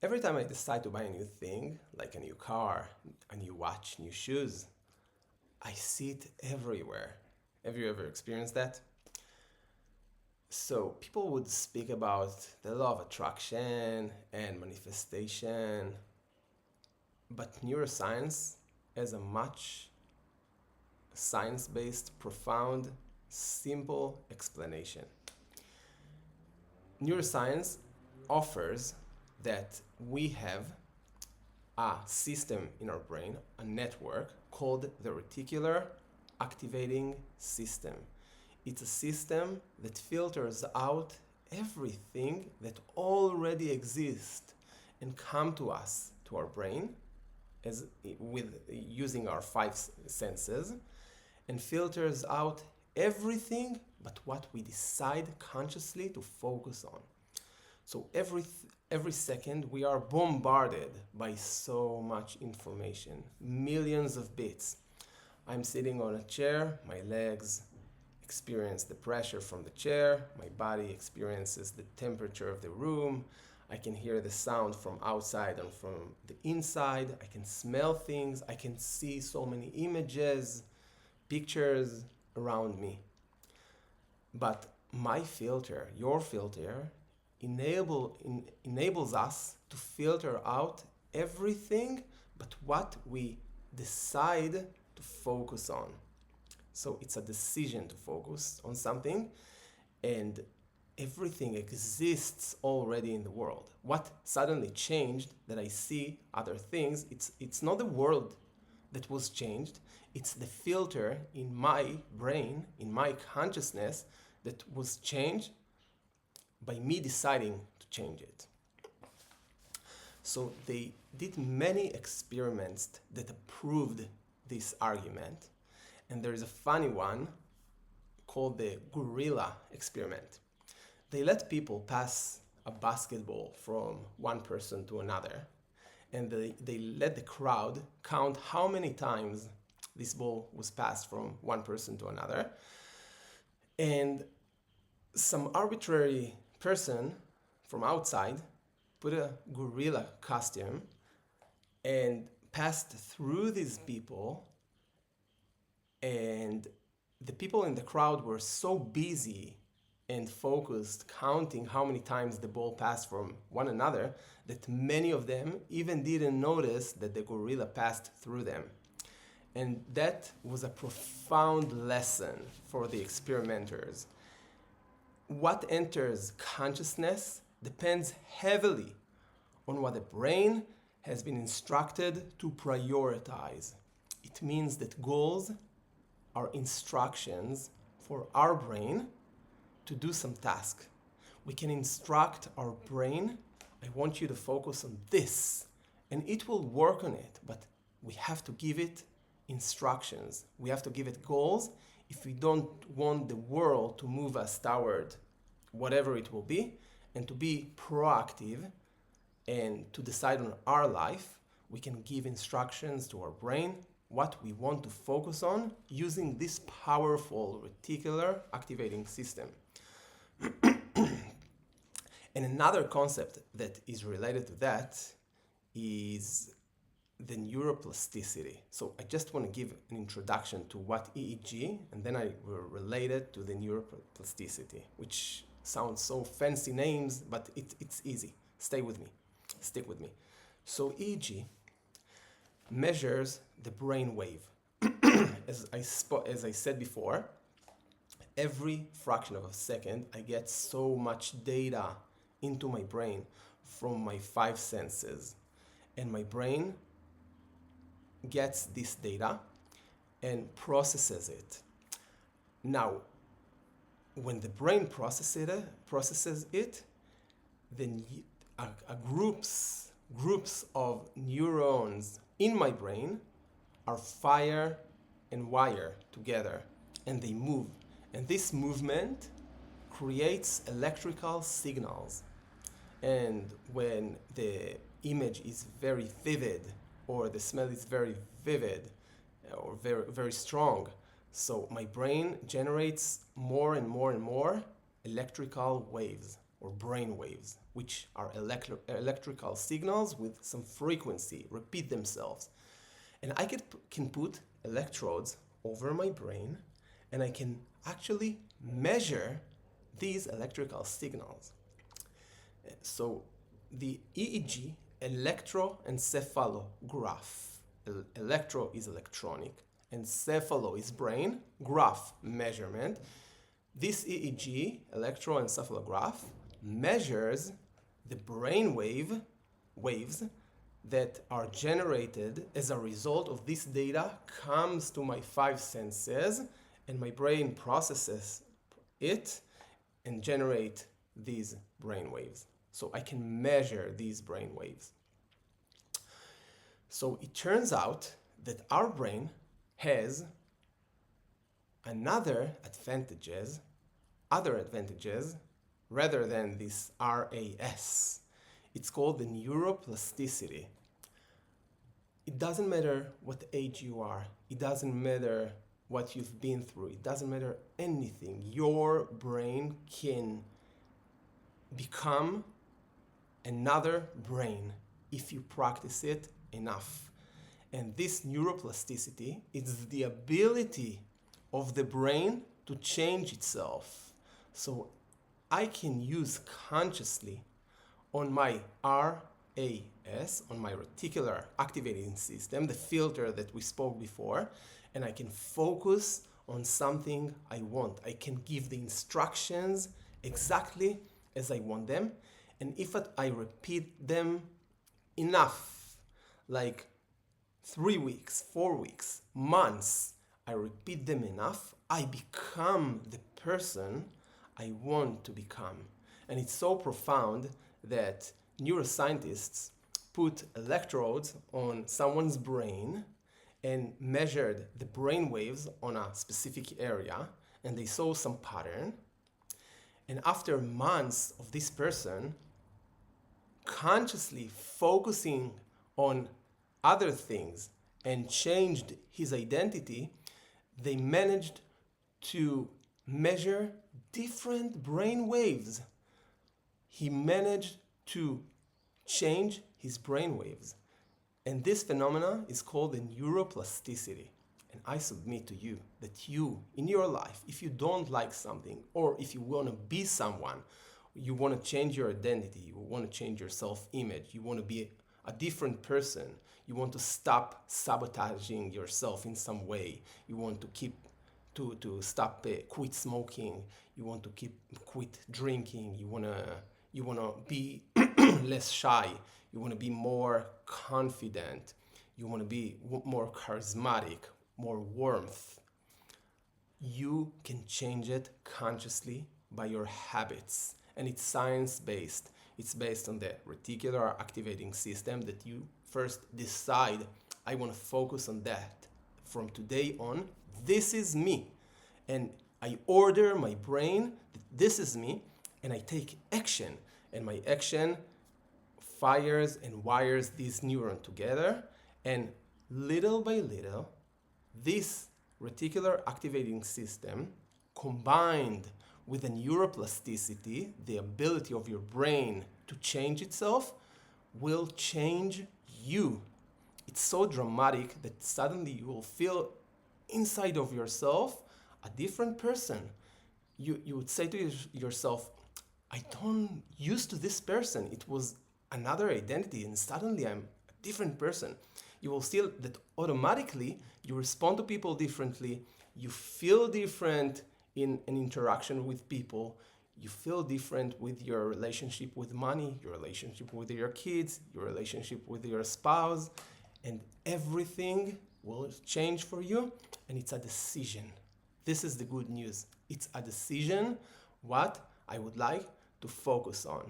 Every time I decide to buy a new thing, like a new car, a new watch, new shoes, I see it everywhere. Have you ever experienced that? So people would speak about the law of attraction and manifestation, but neuroscience has a much science-based, profound, simple explanation. Neuroscience offers that we have a system in our brain, a network called the Reticular Activating System. It's a system that filters out everything that already exists and come to us, to our brain, using our five senses, and filters out everything but what we decide consciously to focus on. So every second we are bombarded by so much information, millions of bits. I'm sitting on a chair, my legs experience the pressure from the chair, my body experiences the temperature of the room, I can hear the sound from outside and from the inside, I can smell things, I can see so many images, pictures around me. But my filter, your filter, enables us to filter out everything but what we decide to focus on. So it's a decision to focus on something, and everything exists already in the world. What suddenly changed that I see other things, it's not the world that was changed, it's the filter in my brain, in my consciousness, that was changed by me deciding to change it. So they did many experiments that proved this argument. And there is a funny one called the gorilla experiment. They let people pass a basketball from one person to another. And they let the crowd count how many times this ball was passed from one person to another. And some arbitrary person from outside put a gorilla costume and passed through these people, and the people in the crowd were so busy and focused counting how many times the ball passed from one another that many of them even didn't notice that the gorilla passed through them. And that was a profound lesson for the experimenters. What enters consciousness depends heavily on what the brain has been instructed to prioritize. It means that goals are instructions for our brain to do some task. We can instruct our brain, I want you to focus on this, and it will work on it, but we have to give it instructions. We have to give it goals if we don't want the world to move us toward whatever it will be, and to be proactive and to decide on our life. We can give instructions to our brain what we want to focus on using this powerful reticular activating system. And another concept that is related to that is the neuroplasticity. So I just want to give an introduction to what EEG, and then I will relate it to the neuroplasticity, which sounds so fancy names, but it's easy. Stay with me. Stick with me. So EEG measures the brain wave. As I said before, every fraction of a second, I get so much data into my brain from my five senses. And my brain gets this data and processes it. Now, when the brain processes it, then groups of neurons in my brain are fire and wire together, and they move. And this movement creates electrical signals. And when the image is very vivid, or the smell is very vivid, or very, very strong, so my brain generates more and more and more electrical waves, or brain waves. which are electrical signals with some frequency, repeat themselves. And I can put electrodes over my brain, and I can actually measure these electrical signals. So the EEG, electroencephalograph. Electro is electronic, encephalo is brain, graph measurement. This EEG, electroencephalograph, measures the brain waves that are generated as a result of this data, comes to my five senses, and my brain processes it and generate these brain waves. So I can measure these brain waves. So it turns out that our brain has other advantages rather than this RAS. It's called the neuroplasticity. It doesn't matter what age you are. It doesn't matter what you've been through. It doesn't matter anything. Your brain can become another brain if you practice it enough. And this neuroplasticity is the ability of the brain to change itself. So I can use consciously on my RAS, on my Reticular Activating System, the filter that we spoke before, and I can focus on something I want. I can give the instructions exactly as I want them, and if I repeat them enough, like 3 weeks, 4 weeks, months, I repeat them enough, I become the person I want to become. And it's so profound that neuroscientists put electrodes on someone's brain and measured the brain waves on a specific area, and they saw some pattern. And after months of this person consciously focusing on other things and changed his identity, they managed to measure different brain waves. He managed to change his brain waves. And this phenomena is called the neuroplasticity. And I submit to you that you, in your life, if you don't like something, or if you want to be someone, you want to change your identity, you want to change your self-image, you want to be a different person, you want to stop sabotaging yourself in some way, you want to quit smoking, you want to quit drinking, you want to be less shy, you want to be more confident, you want to be more charismatic, more warmth. You can change it consciously by your habits, and it's science-based. It's based on the Reticular Activating System that you first decide, I want to focus on that. From today on, this is me. And I order my brain that this is me, and I take action. And my action fires and wires these neurons together, and little by little, this Reticular Activating System combined with the neuroplasticity, the ability of your brain to change itself, will change you. It's so dramatic that suddenly you will feel inside of yourself a different person. You would say to yourself, I don't used to this person. It was another identity, and suddenly I'm a different person. You will feel that automatically you respond to people differently, you feel different in an interaction with people, you feel different with your relationship with money, your relationship with your kids, your relationship with your spouse, and everything will change for you, and it's a decision. This is the good news. It's a decision what I would like to focus on.